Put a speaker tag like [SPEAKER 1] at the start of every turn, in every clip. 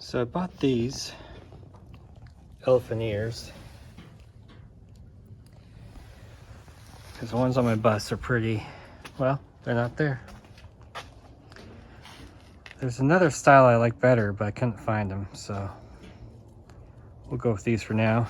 [SPEAKER 1] So I bought these elephant ears because the ones on my bus are pretty, well, they're not there. There's another style I like better, but I couldn't find them, so we'll go with these for now.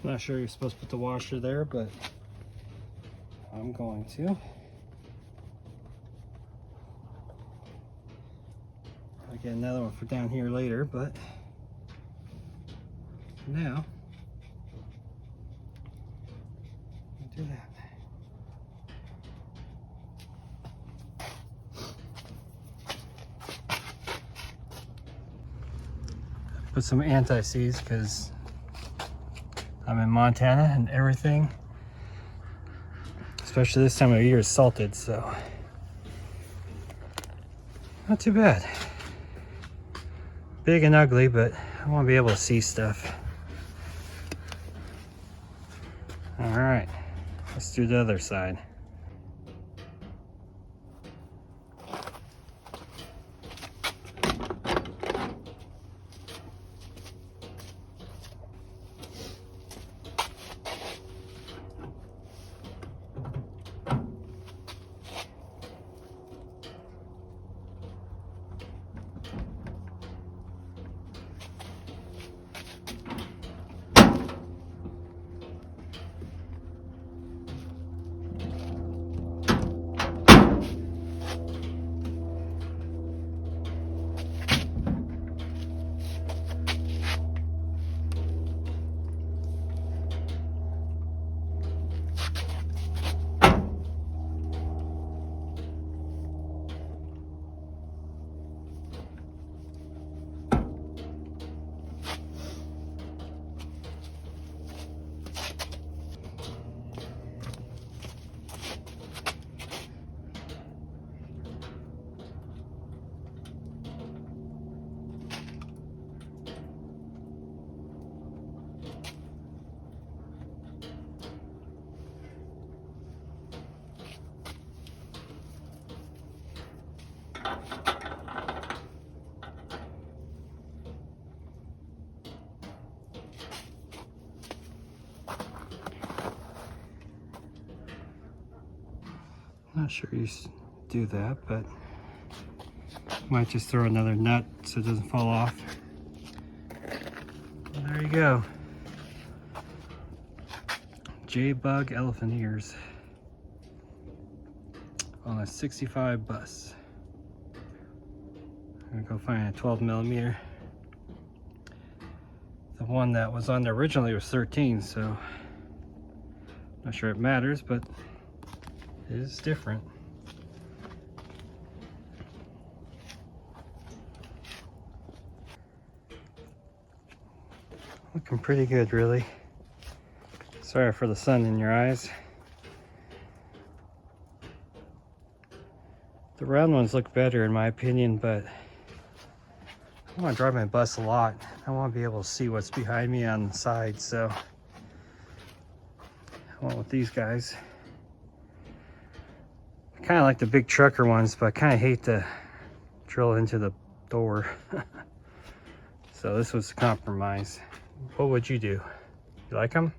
[SPEAKER 1] I'm not sure you're supposed to put the washer there, but I'm going to. I'll get another one for down here later, but for now, I'll do that. Put some anti-seize because I'm in Montana and everything, especially this time of year, is salted, so not too bad. Big and ugly, but I want to be able to see stuff. All right, let's do the other side. Not sure you do that, but might just throw another nut so it doesn't fall off. And there you go. Jbug elephant ears on a 65 bus. I'm gonna go find a 12mm. The one that was on there originally was 13, so not sure it matters, but it is different. Looking pretty good, really. Sorry for the sun in your eyes. The round ones look better in my opinion, but I want to drive my bus a lot. I want to be able to see what's behind me on the side, so I went with these guys. I kind of like the big trucker ones, but I kind of hate to drill into the door. So this was a compromise. What would you do? You like them?